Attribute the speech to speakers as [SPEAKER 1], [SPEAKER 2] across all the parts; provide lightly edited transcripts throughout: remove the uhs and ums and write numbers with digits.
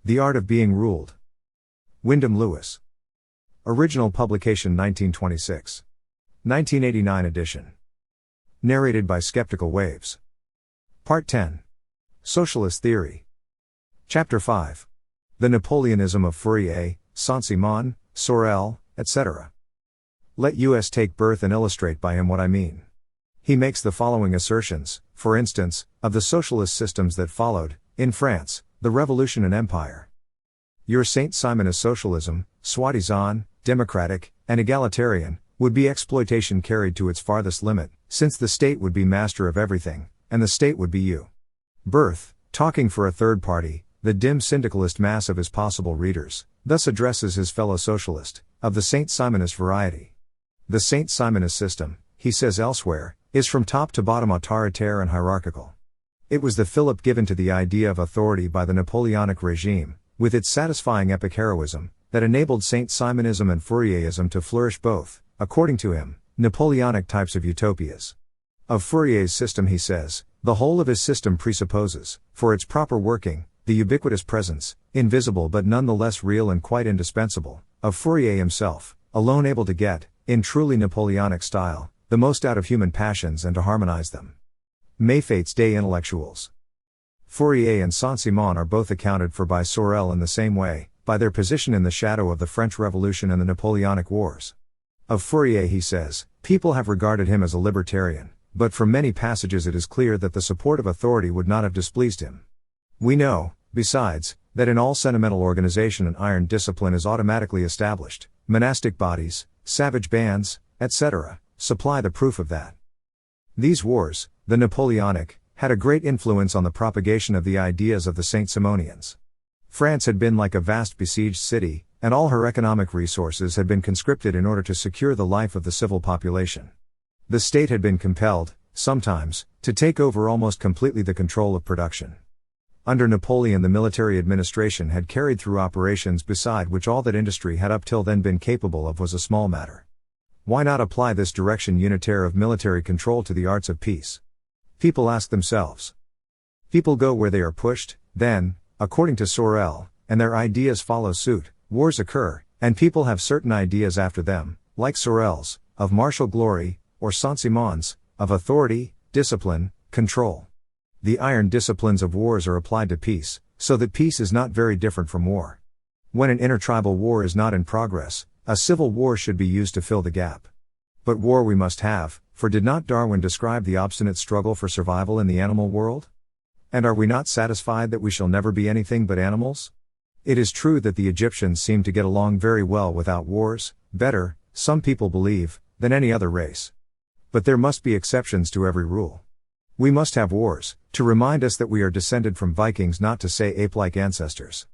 [SPEAKER 1] The Art of Being Ruled. Wyndham Lewis. Original publication 1926. 1989 edition. Narrated by Skeptical Waves. Part 10. Socialist Theory. Chapter 5. The Napoleonism of Fourier, Saint-Simon, Sorel, etc. Let us take birth and illustrate by him what I mean. He makes the following assertions, for instance, of the socialist systems that followed, in France, the Revolution and Empire. Your Saint-Simonist socialism, soi-disant, democratic, and egalitarian, would be exploitation carried to its farthest limit, since the state would be master of everything, and the state would be you. Birth, talking for a third party, the dim syndicalist mass of his possible readers, thus addresses his fellow socialist, of the Saint-Simonist variety. The Saint-Simonist system, he says elsewhere, is from top to bottom autoritaire and hierarchical. It was the fillip given to the idea of authority by the Napoleonic regime, with its satisfying epic heroism, that enabled Saint-Simonism and Fourierism to flourish both, according to him, Napoleonic types of utopias. Of Fourier's system he says, the whole of his system presupposes, for its proper working, the ubiquitous presence, invisible but nonetheless real and quite indispensable, of Fourier himself, alone able to get, in truly Napoleonic style, the most out of human passions and to harmonize them. Mayfate's Day Intellectuals. Fourier and Saint-Simon are both accounted for by Sorel in the same way, by their position in the shadow of the French Revolution and the Napoleonic Wars. Of Fourier he says, people have regarded him as a libertarian, but from many passages it is clear that the support of authority would not have displeased him. We know, besides, that in all sentimental organization an iron discipline is automatically established, monastic bodies, savage bands, etc., supply the proof of that. These wars, the Napoleonic, had a great influence on the propagation of the ideas of the Saint-Simonians. France had been like a vast besieged city, and all her economic resources had been conscripted in order to secure the life of the civil population. The state had been compelled, sometimes, to take over almost completely the control of production. Under Napoleon the military administration had carried through operations beside which all that industry had up till then been capable of was a small matter. Why not apply this direction unitaire of military control to the arts of peace? People ask themselves. People go where they are pushed, then, according to Sorel, and their ideas follow suit, wars occur, and people have certain ideas after them, like Sorel's, of martial glory, or Saint-Simon's, of authority, discipline, control. The iron disciplines of wars are applied to peace, so that peace is not very different from war. When an intertribal war is not in progress, a civil war should be used to fill the gap. But war we must have, for did not Darwin describe the obstinate struggle for survival in the animal world? And are we not satisfied that we shall never be anything but animals? It is true that the Egyptians seem to get along very well without wars, better, some people believe, than any other race. But there must be exceptions to every rule. We must have wars, to remind us that we are descended from Vikings, not to say ape-like ancestors.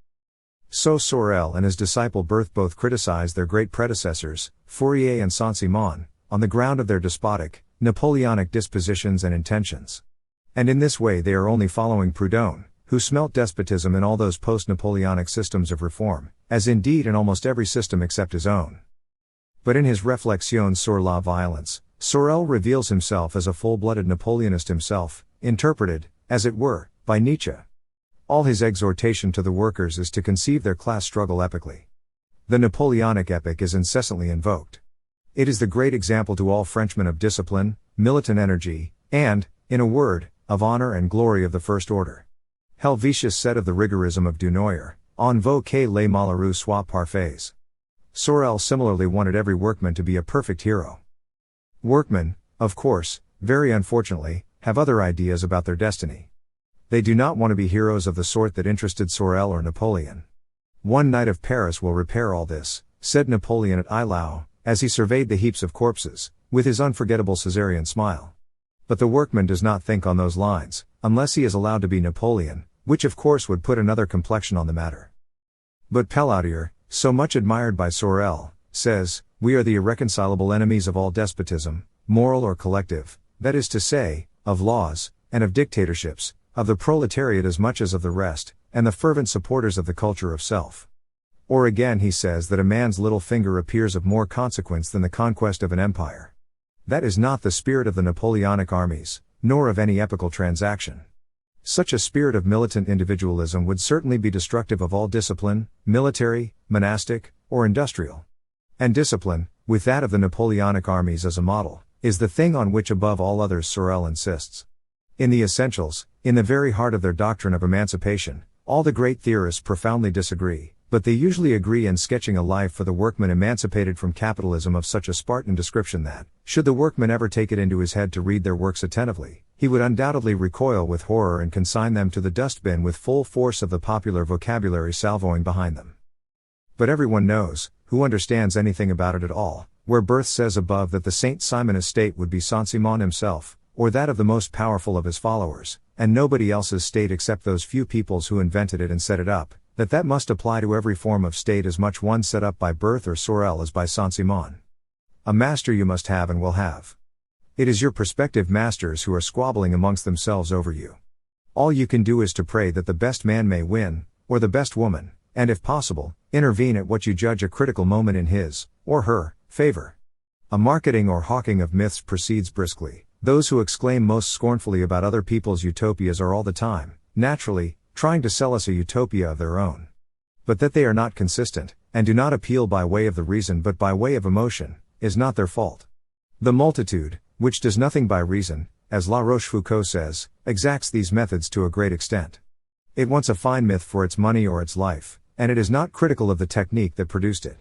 [SPEAKER 1] So Sorel and his disciple Berth both criticize their great predecessors, Fourier and Saint-Simon, on the ground of their despotic, Napoleonic dispositions and intentions. And in this way they are only following Proudhon, who smelt despotism in all those post-Napoleonic systems of reform, as indeed in almost every system except his own. But in his Réflexions sur la violence, Sorel reveals himself as a full-blooded Napoleonist himself, interpreted, as it were, by Nietzsche. All his exhortation to the workers is to conceive their class struggle epically. The Napoleonic epic is incessantly invoked. It is the great example to all Frenchmen of discipline, militant energy, and, in a word, of honor and glory of the first order. Helvetius said of the rigorism of Dunoyer, "On veut que les malheureux soient parfaits." Sorel similarly wanted every workman to be a perfect hero. Workmen, of course, very unfortunately, have other ideas about their destiny. They do not want to be heroes of the sort that interested Sorel or Napoleon. One night of Paris will repair all this, said Napoleon at Eylau, as he surveyed the heaps of corpses, with his unforgettable Caesarean smile. But the workman does not think on those lines, unless he is allowed to be Napoleon, which of course would put another complexion on the matter. But Pelloutier, so much admired by Sorel, says, we are the irreconcilable enemies of all despotism, moral or collective, that is to say, of laws, and of dictatorships, of the proletariat as much as of the rest, and the fervent supporters of the culture of self. Or again he says that a man's little finger appears of more consequence than the conquest of an empire. That is not the spirit of the Napoleonic armies, nor of any epical transaction. Such a spirit of militant individualism would certainly be destructive of all discipline, military, monastic, or industrial. And discipline, with that of the Napoleonic armies as a model, is the thing on which above all others Sorel insists. In the essentials, in the very heart of their doctrine of emancipation, all the great theorists profoundly disagree, but they usually agree in sketching a life for the workman emancipated from capitalism of such a Spartan description that, should the workman ever take it into his head to read their works attentively, he would undoubtedly recoil with horror and consign them to the dustbin with full force of the popular vocabulary salvoing behind them. But everyone knows, who understands anything about it at all, where Berth says above that the Saint Simon estate would be Saint-Simon himself, or that of the most powerful of his followers, and nobody else's state except those few peoples who invented it and set it up, that must apply to every form of state as much one set up by Berth or Sorel as by Saint-Simon. A master you must have and will have. It is your prospective masters who are squabbling amongst themselves over you. All you can do is to pray that the best man may win, or the best woman, and if possible, intervene at what you judge a critical moment in his, or her, favor. A marketing or hawking of myths proceeds briskly. Those who exclaim most scornfully about other people's utopias are all the time, naturally, trying to sell us a utopia of their own. But that they are not consistent, and do not appeal by way of the reason but by way of emotion, is not their fault. The multitude, which does nothing by reason, as La Rochefoucauld says, exacts these methods to a great extent. It wants a fine myth for its money or its life, and it is not critical of the technique that produced it.